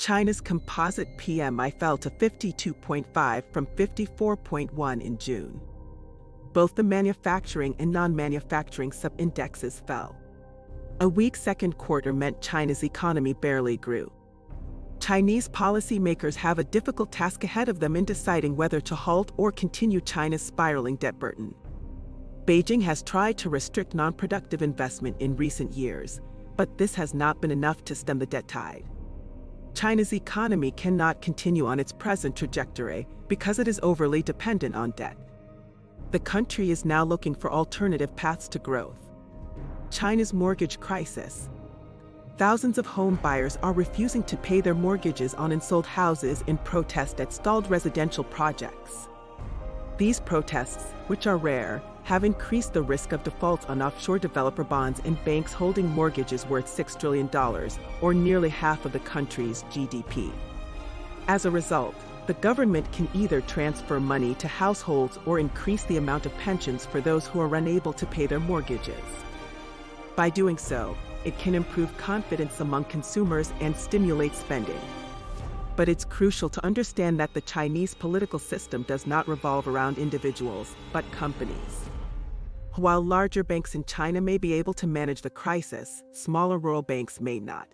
China's composite PMI fell to 52.5 from 54.1 in June. Both the manufacturing and non-manufacturing sub-indexes fell. A weak second quarter meant China's economy barely grew. Chinese policymakers have a difficult task ahead of them in deciding whether to halt or continue China's spiraling debt burden. Beijing has tried to restrict non-productive investment in recent years, but this has not been enough to stem the debt tide. China's economy cannot continue on its present trajectory because it is overly dependent on debt. The country is now looking for alternative paths to growth. China's mortgage crisis. Thousands of home buyers are refusing to pay their mortgages on unsold houses in protest at stalled residential projects. These protests, which are rare, have increased the risk of defaults on offshore developer bonds and banks holding mortgages worth $6 trillion, or nearly half of the country's GDP. As a result, the government can either transfer money to households or increase the amount of pensions for those who are unable to pay their mortgages. By doing so, it can improve confidence among consumers and stimulate spending. But it's crucial to understand that the Chinese political system does not revolve around individuals, but companies. While larger banks in China may be able to manage the crisis, smaller rural banks may not.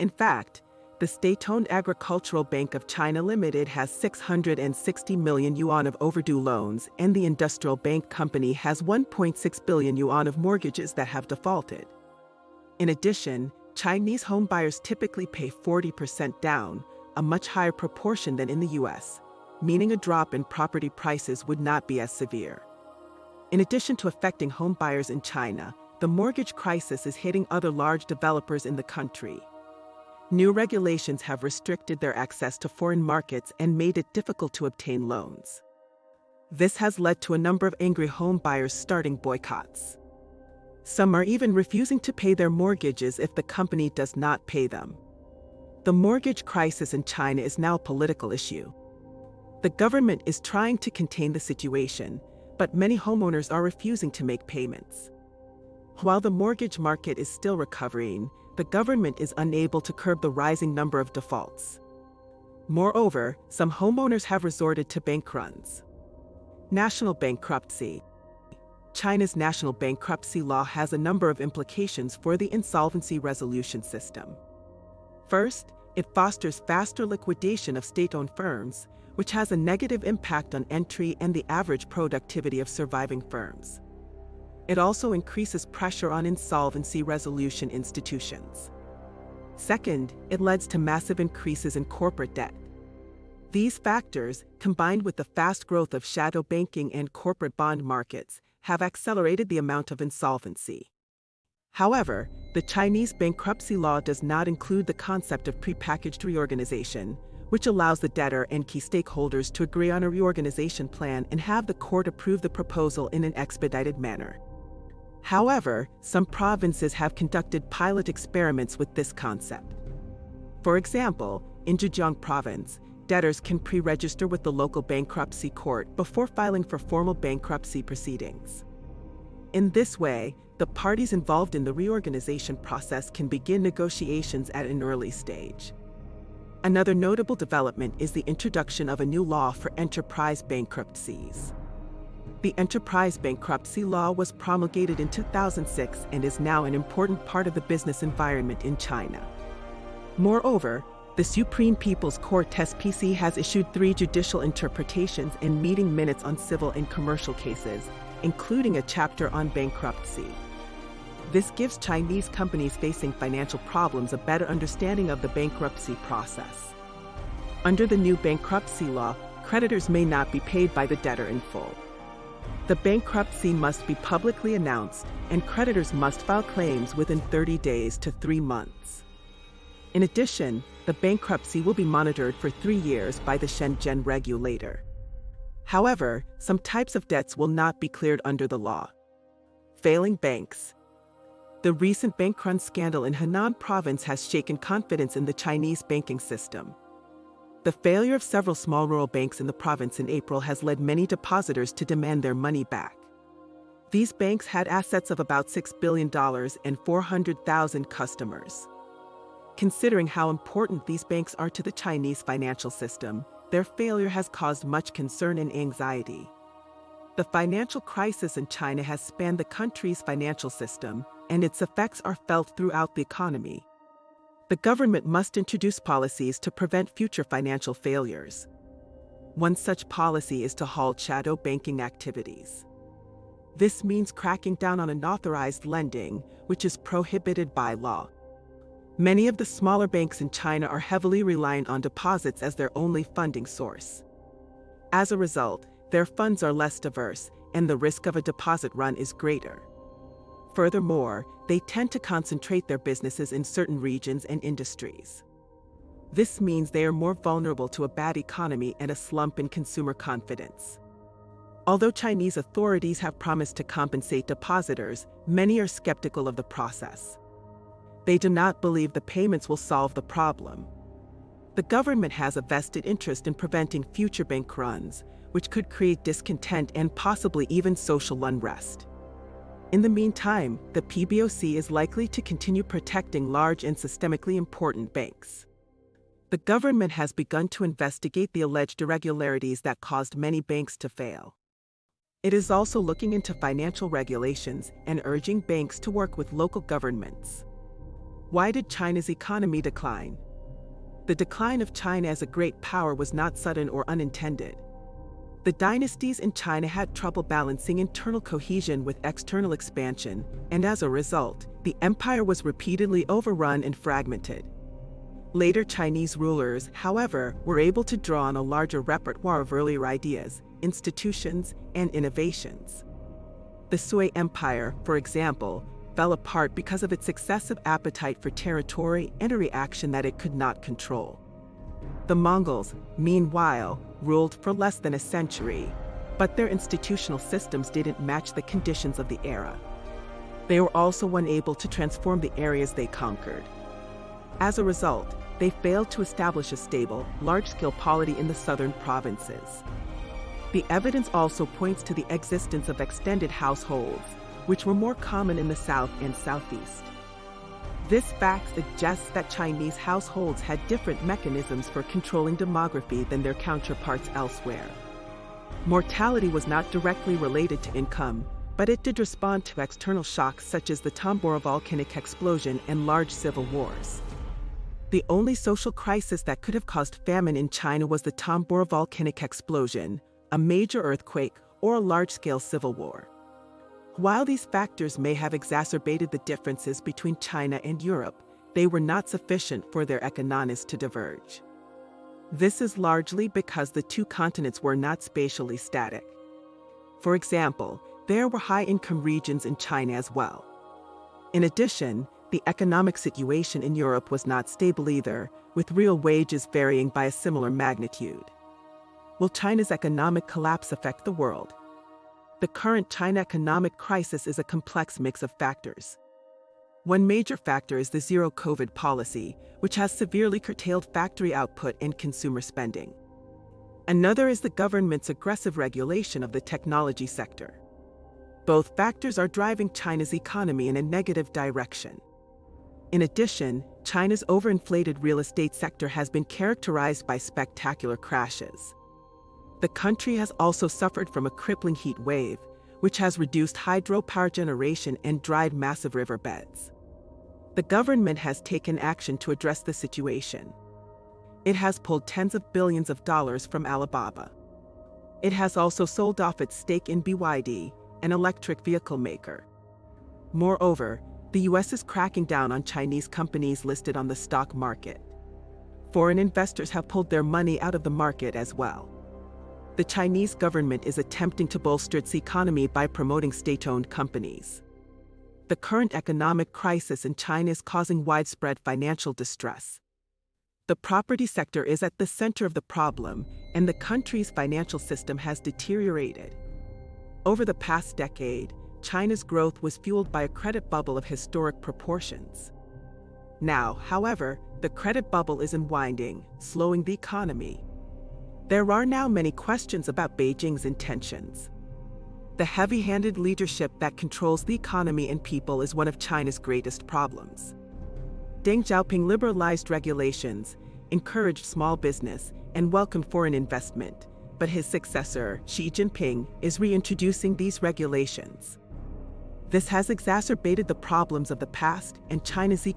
In fact, the state-owned Agricultural Bank of China Limited has 660 million yuan of overdue loans, and the Industrial Bank Company has 1.6 billion yuan of mortgages that have defaulted. In addition, Chinese homebuyers typically pay 40% down, a much higher proportion than in the US, meaning a drop in property prices would not be as severe. In addition to affecting homebuyers in China, the mortgage crisis is hitting other large developers in the country. New regulations have restricted their access to foreign markets and made it difficult to obtain loans. This has led to a number of angry homebuyers starting boycotts. Some are even refusing to pay their mortgages if the company does not pay them. The mortgage crisis in China is now a political issue. The government is trying to contain the situation, but many homeowners are refusing to make payments. While the mortgage market is still recovering, the government is unable to curb the rising number of defaults. Moreover, some homeowners have resorted to bank runs. National bankruptcy. China's national bankruptcy law has a number of implications for the insolvency resolution system. First, it fosters faster liquidation of state-owned firms, which has a negative impact on entry and the average productivity of surviving firms. It also increases pressure on insolvency resolution institutions. Second, it leads to massive increases in corporate debt. These factors, combined with the fast growth of shadow banking and corporate bond markets, have accelerated the amount of insolvency. However, the Chinese bankruptcy law does not include the concept of prepackaged reorganization, which allows the debtor and key stakeholders to agree on a reorganization plan and have the court approve the proposal in an expedited manner. However, some provinces have conducted pilot experiments with this concept. For example, in Zhejiang province, debtors can pre-register with the local bankruptcy court before filing for formal bankruptcy proceedings. In this way, the parties involved in the reorganization process can begin negotiations at an early stage. Another notable development is the introduction of a new law for enterprise bankruptcies. The enterprise bankruptcy law was promulgated in 2006 and is now an important part of the business environment in China. Moreover, the Supreme People's Court (SPC) has issued 3 judicial interpretations and meeting minutes on civil and commercial cases, including a chapter on bankruptcy. This gives Chinese companies facing financial problems a better understanding of the bankruptcy process. Under the new bankruptcy law, creditors may not be paid by the debtor in full. The bankruptcy must be publicly announced, and creditors must file claims within 30 days to 3 months. In addition, the bankruptcy will be monitored for 3 years by the Shenzhen regulator. However, some types of debts will not be cleared under the law. Failing banks. The recent bank run scandal in Henan province has shaken confidence in the Chinese banking system. The failure of several small rural banks in the province in April has led many depositors to demand their money back. These banks had assets of about $6 billion and 400,000 customers. Considering how important these banks are to the Chinese financial system, their failure has caused much concern and anxiety. The financial crisis in China has spanned the country's financial system, and its effects are felt throughout the economy. The government must introduce policies to prevent future financial failures. One such policy is to halt shadow banking activities. This means cracking down on unauthorized lending, which is prohibited by law. Many of the smaller banks in China are heavily reliant on deposits as their only funding source. As a result, their funds are less diverse, and the risk of a deposit run is greater. Furthermore, they tend to concentrate their businesses in certain regions and industries. This means they are more vulnerable to a bad economy and a slump in consumer confidence. Although Chinese authorities have promised to compensate depositors, many are skeptical of the process. They do not believe the payments will solve the problem. The government has a vested interest in preventing future bank runs, which could create discontent and possibly even social unrest. In the meantime, the PBOC is likely to continue protecting large and systemically important banks. The government has begun to investigate the alleged irregularities that caused many banks to fail. It is also looking into financial regulations and urging banks to work with local governments. Why did China's economy decline? The decline of China as a great power was not sudden or unintended. The dynasties in China had trouble balancing internal cohesion with external expansion, and as a result, the empire was repeatedly overrun and fragmented. Later Chinese rulers, however, were able to draw on a larger repertoire of earlier ideas, institutions, and innovations. The Sui Empire, for example, fell apart because of its excessive appetite for territory and a reaction that it could not control. The Mongols, meanwhile, ruled for less than a century, but their institutional systems didn't match the conditions of the era. They were also unable to transform the areas they conquered. As a result, they failed to establish a stable, large-scale polity in the southern provinces. The evidence also points to the existence of extended households, which were more common in the south and southeast. This fact suggests that Chinese households had different mechanisms for controlling demography than their counterparts elsewhere. Mortality was not directly related to income, but it did respond to external shocks such as the Tambora volcanic explosion and large civil wars. The only social crisis that could have caused famine in China was the Tambora volcanic explosion, a major earthquake, or a large-scale civil war. While these factors may have exacerbated the differences between China and Europe, they were not sufficient for their economies to diverge. This is largely because the two continents were not spatially static. For example, there were high-income regions in China as well. In addition, the economic situation in Europe was not stable either, with real wages varying by a similar magnitude. Will China's economic collapse affect the world? The current China economic crisis is a complex mix of factors. One major factor is the zero-COVID policy, which has severely curtailed factory output and consumer spending. Another is the government's aggressive regulation of the technology sector. Both factors are driving China's economy in a negative direction. In addition, China's overinflated real estate sector has been characterized by spectacular crashes. The country has also suffered from a crippling heat wave, which has reduced hydropower generation and dried massive riverbeds. The government has taken action to address the situation. It has pulled tens of billions of dollars from Alibaba. It has also sold off its stake in BYD, an electric vehicle maker. Moreover, the US is cracking down on Chinese companies listed on the stock market. Foreign investors have pulled their money out of the market as well. The Chinese government is attempting to bolster its economy by promoting state-owned companies. The current economic crisis in China is causing widespread financial distress. The property sector is at the center of the problem, and the country's financial system has deteriorated. Over the past decade, China's growth was fueled by a credit bubble of historic proportions. Now, however, the credit bubble is unwinding, slowing the economy. There are now many questions about Beijing's intentions. The heavy-handed leadership that controls the economy and people is one of China's greatest problems. Deng Xiaoping liberalized regulations, encouraged small business, and welcomed foreign investment, but his successor, Xi Jinping, is reintroducing these regulations. This has exacerbated the problems of the past, and China's economy